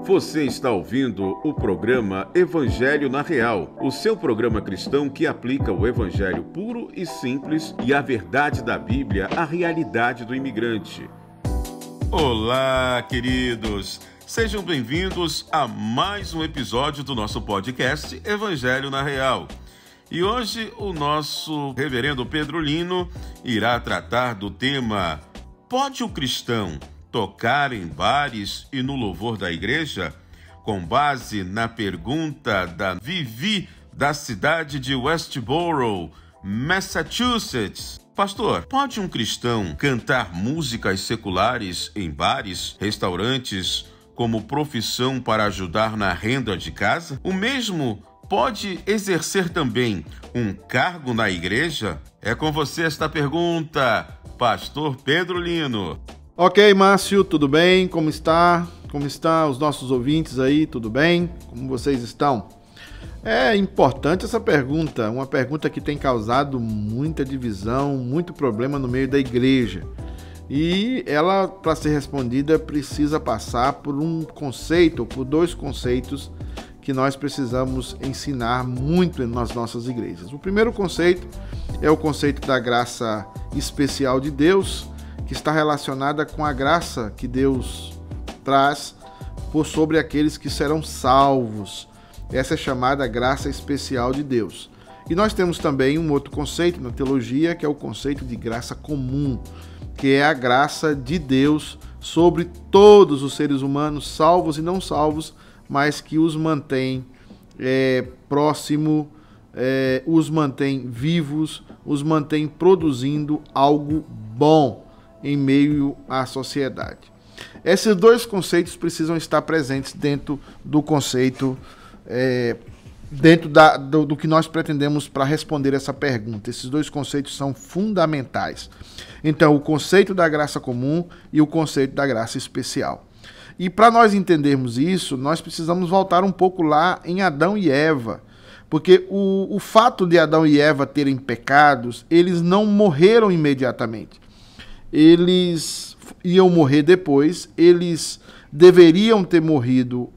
Você está ouvindo o programa Evangelho na Real, o seu programa cristão que aplica o evangelho puro e simples e a verdade da Bíblia à realidade do imigrante. Olá, queridos! Sejam bem-vindos a mais um episódio do nosso podcast Evangelho na Real. E hoje o nosso reverendo Pedro Lino irá tratar do tema: pode o cristão tocar em bares e no louvor da igreja? Com base na pergunta da Vivi, da cidade de Westboro, Massachusetts. Pastor, pode um cristão cantar músicas seculares em bares, restaurantes, como profissão para ajudar na renda de casa? O mesmo pode exercer também um cargo na igreja? É com você esta pergunta, Pastor Pedro Lino. Ok, Márcio, tudo bem? Como está? Como estão os nossos ouvintes aí? Tudo bem? Como vocês estão? É importante essa pergunta, uma pergunta que tem causado muita divisão, muito problema no meio da igreja. E ela, para ser respondida, precisa passar por um conceito, por dois conceitos que nós precisamos ensinar muito nas nossas igrejas. O primeiro conceito é o conceito da graça especial de Deus, que está relacionada com a graça que Deus traz por sobre aqueles que serão salvos. Essa é chamada graça especial de Deus. E nós temos também um outro conceito na teologia, que é o conceito de graça comum, que é a graça de Deus sobre todos os seres humanos, salvos e não salvos, mas que os mantém próximo, os mantém vivos, os mantém produzindo algo bom em meio à sociedade. Esses dois conceitos precisam estar presentes dentro do conceito, dentro do que nós pretendemos para responder essa pergunta. Esses dois conceitos são fundamentais. Então, o conceito da graça comum e o conceito da graça especial. E para nós entendermos isso, nós precisamos voltar um pouco lá em Adão e Eva, porque o fato de Adão e Eva terem pecados, eles não morreram imediatamente. Eles iam morrer depois, eles deveriam ter morrido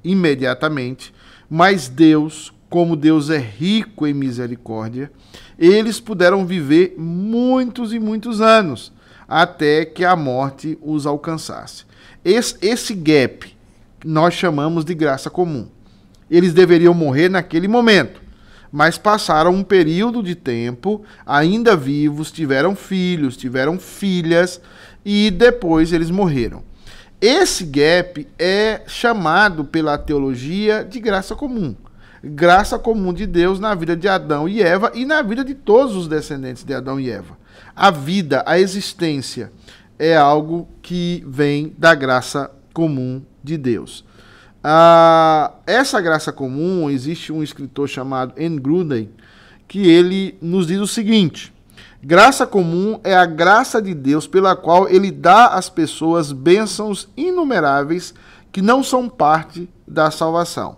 imediatamente, mas Deus, como Deus é rico em misericórdia, eles puderam viver muitos e muitos anos, até que a morte os alcançasse. Esse gap nós chamamos de graça comum. Eles deveriam morrer naquele momento, mas passaram um período de tempo, ainda vivos, tiveram filhos, tiveram filhas, e depois eles morreram. Esse gap é chamado pela teologia de graça comum. Graça comum de Deus na vida de Adão e Eva e na vida de todos os descendentes de Adão e Eva. A vida, a existência, é algo que vem da graça comum de Deus. Essa graça comum, existe um escritor chamado N. Gruden, que ele nos diz o seguinte: graça comum é a graça de Deus pela qual ele dá às pessoas bênçãos inumeráveis que não são parte da salvação.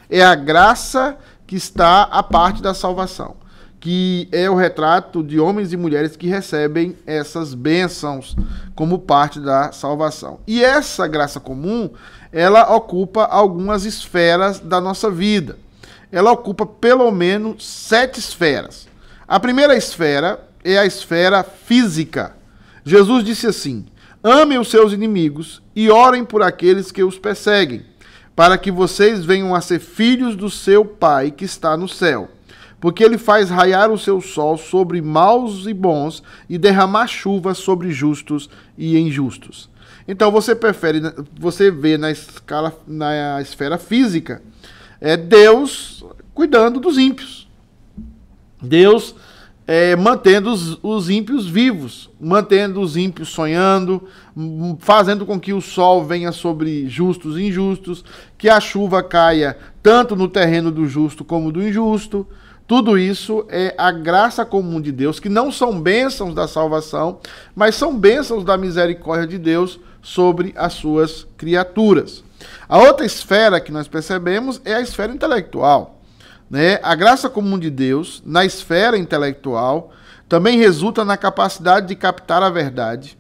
É a graça que está à parte da salvação, que é o retrato de homens e mulheres que recebem essas bênçãos como parte da salvação. E essa graça comum, ela ocupa algumas esferas da nossa vida. Ela ocupa pelo menos 7 esferas. A primeira esfera é a esfera física. Jesus disse assim: amem os seus inimigos e orem por aqueles que os perseguem, para que vocês venham a ser filhos do seu Pai que está no céu. Porque ele faz raiar o seu sol sobre maus e bons e derramar chuva sobre justos e injustos. Então você vê na esfera física, Deus cuidando dos ímpios. Deus mantendo os ímpios vivos, mantendo os ímpios sonhando, fazendo com que o sol venha sobre justos e injustos, que a chuva caia tanto no terreno do justo como do injusto. Tudo isso é a graça comum de Deus, que não são bênçãos da salvação, mas são bênçãos da misericórdia de Deus sobre as suas criaturas. A outra esfera que nós percebemos é a esfera intelectual, né? A graça comum de Deus, na esfera intelectual, também resulta na capacidade de captar a verdade,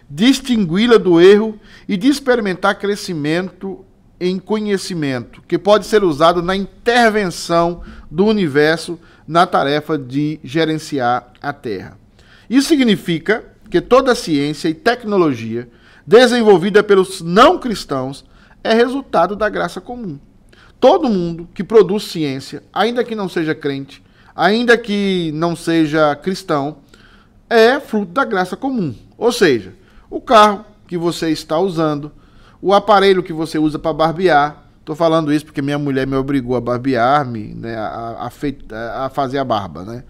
distingui-la do erro e de experimentar crescimento em conhecimento, que pode ser usado na intervenção do universo na tarefa de gerenciar a Terra. Isso significa que toda ciência e tecnologia desenvolvida pelos não cristãos é resultado da graça comum. Todo mundo que produz ciência, ainda que não seja crente, ainda que não seja cristão, é fruto da graça comum. Ou seja, o carro que você está usando, o aparelho que você usa para barbear. Estou falando isso porque minha mulher me obrigou a barbear-me, né, a fazer a barba, né?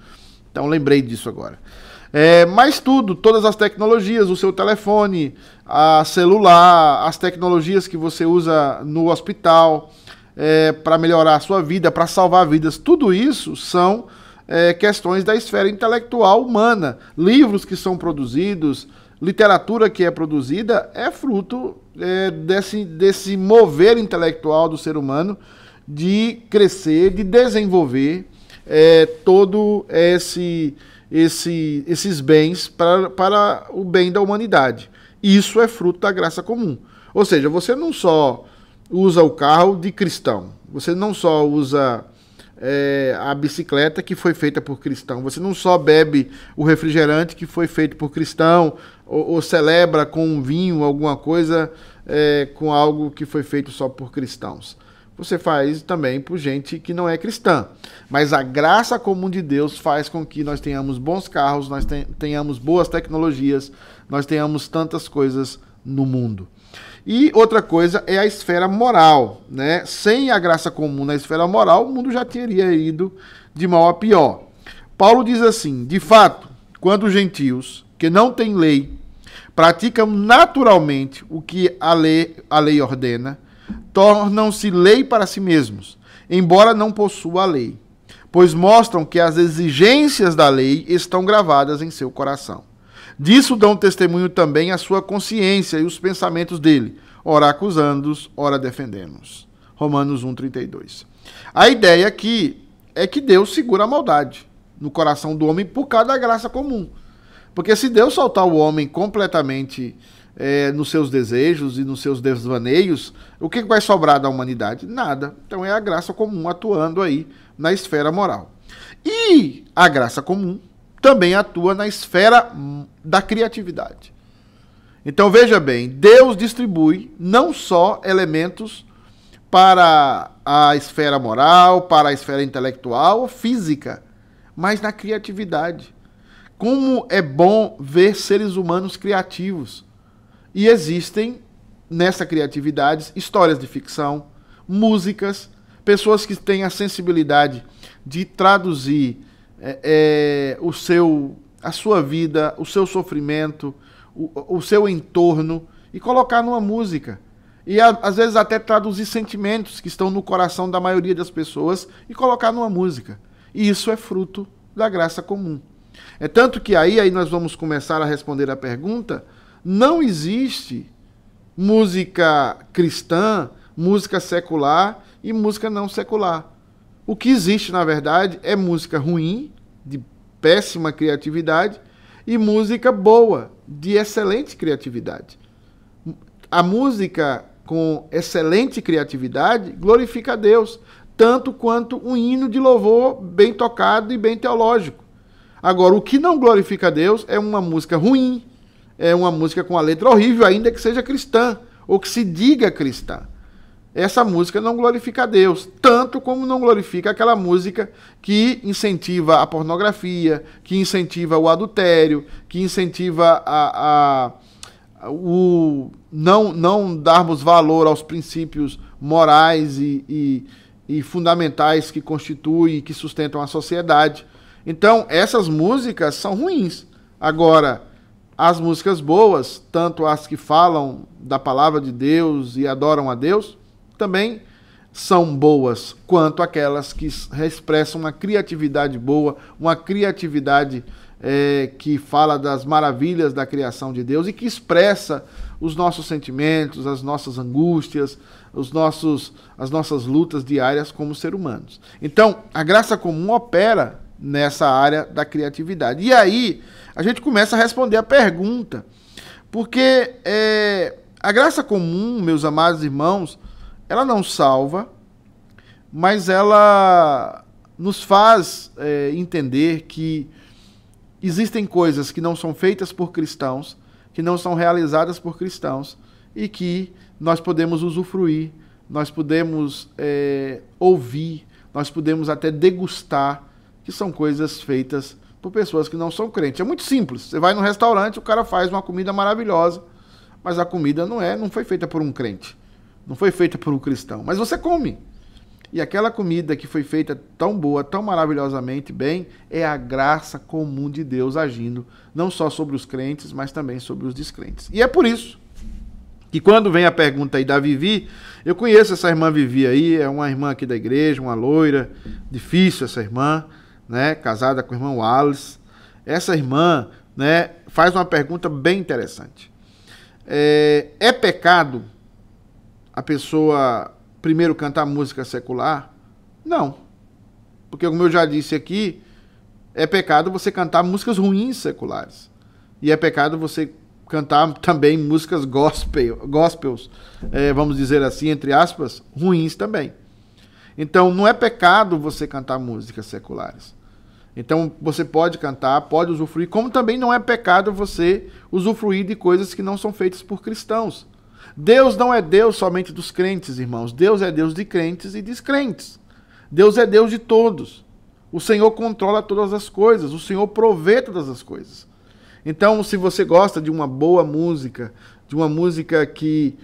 Então lembrei disso agora. Mas tudo, todas as tecnologias, o seu telefone, a celular, as tecnologias que você usa no hospital para melhorar a sua vida, para salvar vidas, tudo isso são questões da esfera intelectual humana. Livros que são produzidos, literatura que é produzida, é fruto desse mover intelectual do ser humano de crescer, de desenvolver todo esses bens para o bem da humanidade. Isso é fruto da graça comum. Ou seja, você não só usa o carro de cristão, você não só usa a bicicleta que foi feita por cristão, você não só bebe o refrigerante que foi feito por cristão, ou celebra com um vinho alguma coisa com algo que foi feito só por cristãos. Você faz também por gente que não é cristã. Mas a graça comum de Deus faz com que nós tenhamos bons carros, nós tenhamos boas tecnologias, nós tenhamos tantas coisas no mundo. E outra coisa é a esfera moral, né? Sem a graça comum na esfera moral, o mundo já teria ido de mal a pior. Paulo diz assim: de fato, quando os gentios, que não têm lei, praticam naturalmente o que a lei ordena, tornam-se lei para si mesmos, embora não possuam a lei, pois mostram que as exigências da lei estão gravadas em seu coração. Disso dão testemunho também a sua consciência e os pensamentos dele, ora acusando-os, ora defendendo-os. Romanos 1,32. A ideia aqui é que Deus segura a maldade no coração do homem por causa da graça comum. Porque se Deus soltar o homem completamente nos seus desejos e nos seus desvaneios, o que vai sobrar da humanidade? Nada. Então é a graça comum atuando aí na esfera moral. E a graça comum também atua na esfera da criatividade. Então veja bem, Deus distribui não só elementos para a esfera moral, para a esfera intelectual ou física, mas na criatividade. Como é bom ver seres humanos criativos. E existem, nessa criatividade, histórias de ficção, músicas, pessoas que têm a sensibilidade de traduzir a sua vida, o seu sofrimento, o seu entorno, e colocar numa música. E às vezes até traduzir sentimentos que estão no coração da maioria das pessoas e colocar numa música. E isso é fruto da graça comum. É tanto que aí nós vamos começar a responder a pergunta: não existe música cristã, música secular e música não secular. O que existe, na verdade, é música ruim, de péssima criatividade, e música boa, de excelente criatividade. A música com excelente criatividade glorifica a Deus, tanto quanto um hino de louvor bem tocado e bem teológico. Agora, o que não glorifica a Deus é uma música ruim, é uma música com a letra horrível, ainda que seja cristã, ou que se diga cristã. Essa música não glorifica a Deus, tanto como não glorifica aquela música que incentiva a pornografia, que incentiva o adultério, que incentiva o não darmos valor aos princípios morais e fundamentais que constituem e que sustentam a sociedade. Então, essas músicas são ruins. Agora, as músicas boas, tanto as que falam da palavra de Deus e adoram a Deus, também são boas, quanto aquelas que expressam uma criatividade boa, uma criatividade que fala das maravilhas da criação de Deus e que expressa os nossos sentimentos, as nossas angústias, as nossas lutas diárias como seres humanos. Então, a graça comum opera nessa área da criatividade. E aí, a gente começa a responder a pergunta, porque a graça comum, meus amados irmãos, ela não salva, mas ela nos faz entender que existem coisas que não são feitas por cristãos, que não são realizadas por cristãos, e que nós podemos usufruir, nós podemos ouvir, nós podemos até degustar, que são coisas feitas por pessoas que não são crentes. É muito simples. Você vai no restaurante, o cara faz uma comida maravilhosa, mas a comida não foi feita por um crente, não foi feita por um cristão, mas você come. E aquela comida que foi feita tão boa, tão maravilhosamente bem, é a graça comum de Deus agindo, não só sobre os crentes, mas também sobre os descrentes. E é por isso que quando vem a pergunta aí da Vivi, eu conheço essa irmã Vivi aí, é uma irmã aqui da igreja, uma loira, difícil essa irmã, né, casada com o irmão Wallace. Essa irmã, né, faz uma pergunta bem interessante. É pecado a pessoa primeiro cantar música secular? Não. Porque, como eu já disse aqui, é pecado você cantar músicas ruins seculares. E é pecado você cantar também músicas gospels, vamos dizer assim, entre aspas, ruins também. Então, não é pecado você cantar músicas seculares. Então, você pode cantar, pode usufruir, como também não é pecado você usufruir de coisas que não são feitas por cristãos. Deus não é Deus somente dos crentes, irmãos. Deus é Deus de crentes e descrentes. Deus é Deus de todos. O Senhor controla todas as coisas. O Senhor provê todas as coisas. Então, se você gosta de uma boa música, de uma música que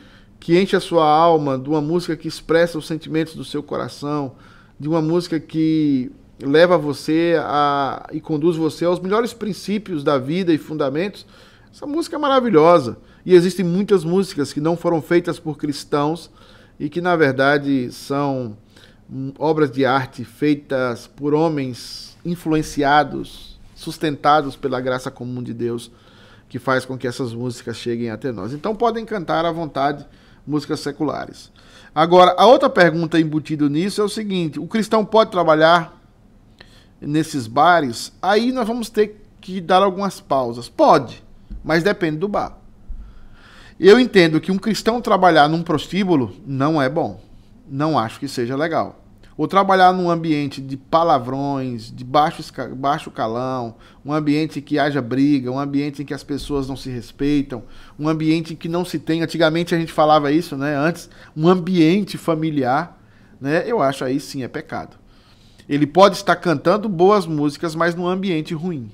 enche a sua alma, de uma música que expressa os sentimentos do seu coração, de uma música que leva você e conduz você aos melhores princípios da vida e fundamentos, essa música é maravilhosa. E existem muitas músicas que não foram feitas por cristãos e que, na verdade, são obras de arte feitas por homens influenciados, sustentados pela graça comum de Deus, que faz com que essas músicas cheguem até nós. Então podem cantar à vontade músicas seculares. Agora, a outra pergunta embutida nisso é o seguinte: o cristão pode trabalhar nesses bares? Aí nós vamos ter que dar algumas pausas. Pode, mas depende do bar. Eu entendo que um cristão trabalhar num prostíbulo não é bom. Não acho que seja legal. Ou trabalhar num ambiente de palavrões, de baixo calão, um ambiente em que haja briga, um ambiente em que as pessoas não se respeitam, um ambiente em que não se tem, antigamente a gente falava isso, né? Antes, um ambiente familiar, né? Eu acho aí sim é pecado. Ele pode estar cantando boas músicas, mas num ambiente ruim.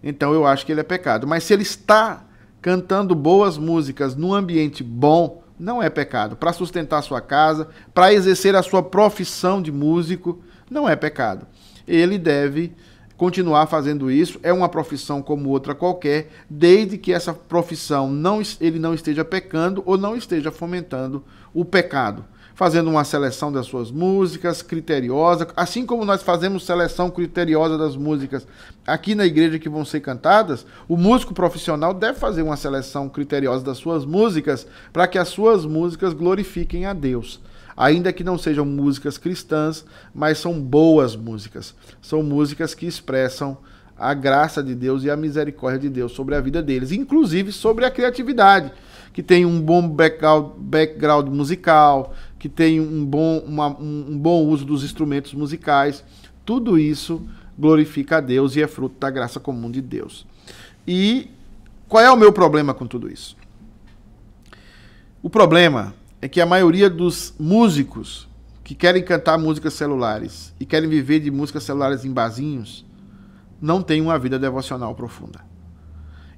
Então eu acho que ele é pecado. Mas se ele está cantando boas músicas num ambiente bom, não é pecado. Para sustentar a sua casa, para exercer a sua profissão de músico, não é pecado. Ele deve continuar fazendo isso, é uma profissão como outra qualquer, desde que essa profissão ele não esteja pecando ou não esteja fomentando o pecado. Fazendo uma seleção das suas músicas, criteriosa, assim como nós fazemos seleção criteriosa das músicas aqui na igreja que vão ser cantadas, o músico profissional deve fazer uma seleção criteriosa das suas músicas para que as suas músicas glorifiquem a Deus. Ainda que não sejam músicas cristãs, mas são boas músicas. São músicas que expressam a graça de Deus e a misericórdia de Deus sobre a vida deles, inclusive sobre a criatividade, que tem um bom background musical, que tem um bom uso dos instrumentos musicais. Tudo isso glorifica a Deus e é fruto da graça comum de Deus. E qual é o meu problema com tudo isso? O problema é que a maioria dos músicos que querem cantar músicas celulares e querem viver de músicas celulares em barzinhos não tem uma vida devocional profunda.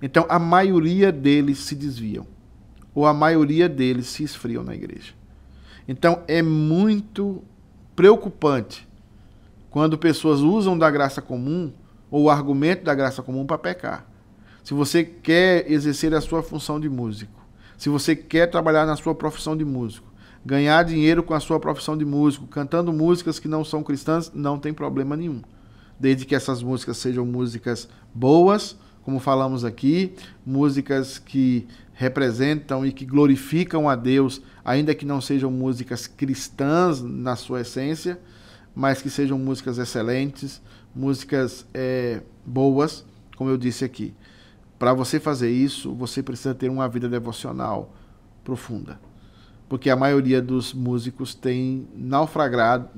Então a maioria deles se desviam, ou a maioria deles se esfriam na igreja. Então é muito preocupante quando pessoas usam da graça comum ou o argumento da graça comum para pecar. Se você quer exercer a sua função de músico, se você quer trabalhar na sua profissão de músico, ganhar dinheiro com a sua profissão de músico, cantando músicas que não são cristãs, não tem problema nenhum. Desde que essas músicas sejam músicas boas, como falamos aqui, músicas que representam e que glorificam a Deus, ainda que não sejam músicas cristãs na sua essência, mas que sejam músicas excelentes, músicas boas, como eu disse aqui. Para você fazer isso, você precisa ter uma vida devocional profunda. porque a maioria dos músicos tem naufragado,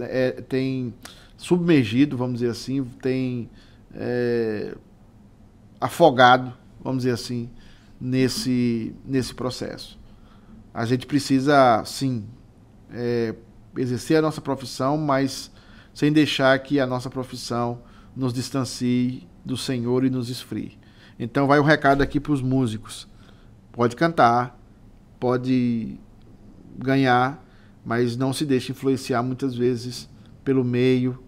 tem submergido, vamos dizer assim, tem afogado, vamos dizer assim, nesse processo. A gente precisa, sim, exercer a nossa profissão, mas sem deixar que a nossa profissão nos distancie do Senhor e nos esfrie. Então vai um recado aqui para os músicos. Pode cantar, pode ganhar, mas não se deixe influenciar muitas vezes pelo meio,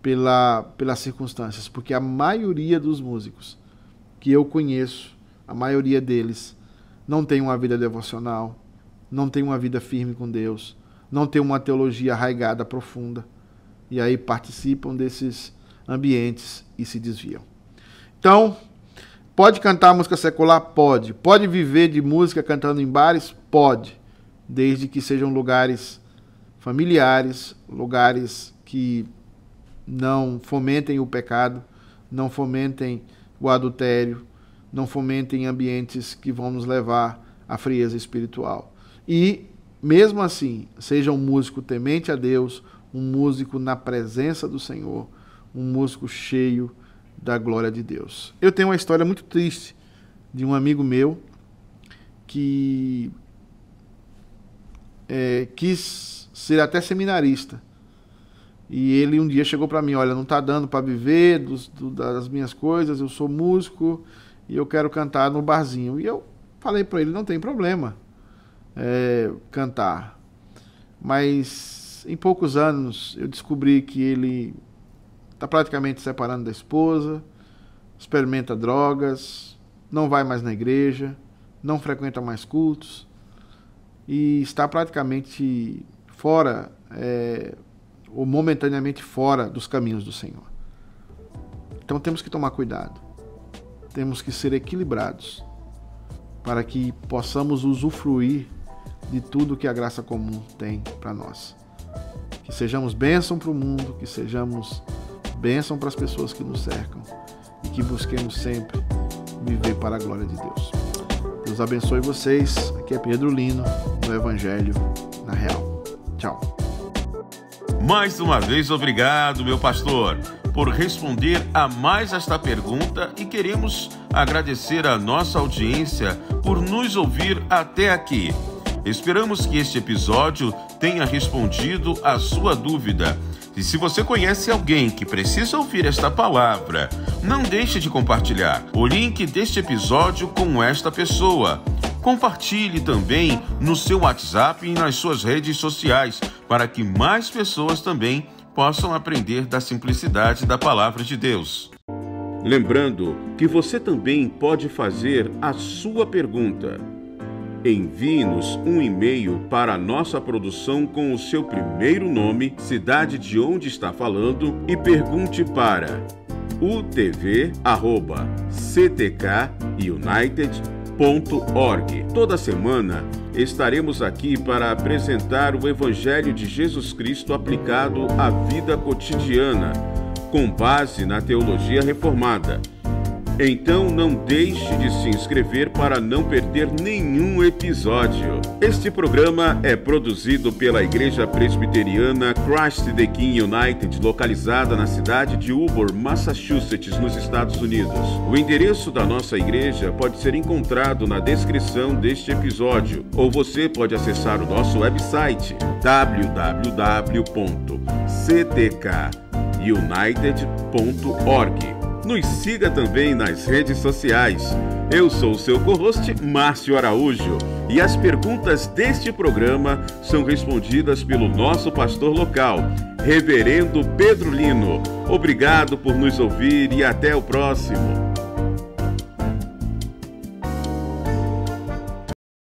pelas circunstâncias, porque a maioria dos músicos que eu conheço, a maioria deles não tem uma vida devocional, não tem uma vida firme com Deus, não tem uma teologia arraigada, profunda, e aí participam desses ambientes e se desviam. Então, pode cantar música secular? Pode. Pode viver de música cantando em bares? Pode. Desde que sejam lugares familiares, lugares que não fomentem o pecado, não fomentem o adultério, não fomentem ambientes que vão nos levar à frieza espiritual. E, mesmo assim, seja um músico temente a Deus, um músico na presença do Senhor, um músico cheio da glória de Deus. Eu tenho uma história muito triste de um amigo meu que quis ser até seminarista. E ele um dia chegou para mim: olha, não está dando para viver das minhas coisas, eu sou músico e eu quero cantar no barzinho. E eu falei para ele: não tem problema cantar. Mas em poucos anos eu descobri que ele está praticamente se separando da esposa, experimenta drogas, não vai mais na igreja, não frequenta mais cultos e está praticamente fora, ou momentaneamente fora dos caminhos do Senhor. Então temos que tomar cuidado, temos que ser equilibrados para que possamos usufruir de tudo que a graça comum tem para nós. Que sejamos bênção para o mundo, que sejamos bênção para as pessoas que nos cercam e que busquemos sempre viver para a glória de Deus. Deus abençoe vocês. Aqui é Pedro Lino, do Evangelho na Real. Tchau. Mais uma vez, obrigado, meu pastor, por responder a mais esta pergunta, e queremos agradecer a nossa audiência por nos ouvir até aqui. Esperamos que este episódio tenha respondido a sua dúvida. E se você conhece alguém que precisa ouvir esta palavra, não deixe de compartilhar o link deste episódio com esta pessoa. Compartilhe também no seu WhatsApp e nas suas redes sociais, para que mais pessoas também possam aprender da simplicidade da palavra de Deus. Lembrando que você também pode fazer a sua pergunta. Envie-nos um e-mail para a nossa produção com o seu primeiro nome, cidade de onde está falando e pergunte para utv@ctkunited.org. Toda semana estaremos aqui para apresentar o Evangelho de Jesus Cristo aplicado à vida cotidiana, com base na teologia reformada. Então não deixe de se inscrever para não perder nenhum episódio. Este programa é produzido pela Igreja Presbiteriana Christ the King United, localizada na cidade de Ubor, Massachusetts, nos Estados Unidos. O endereço da nossa igreja pode ser encontrado na descrição deste episódio, ou você pode acessar o nosso website www.ctkunited.org. Nos siga também nas redes sociais. Eu sou o seu co-host, Márcio Araújo, e as perguntas deste programa são respondidas pelo nosso pastor local, Reverendo Pedro Lino. Obrigado por nos ouvir e até o próximo.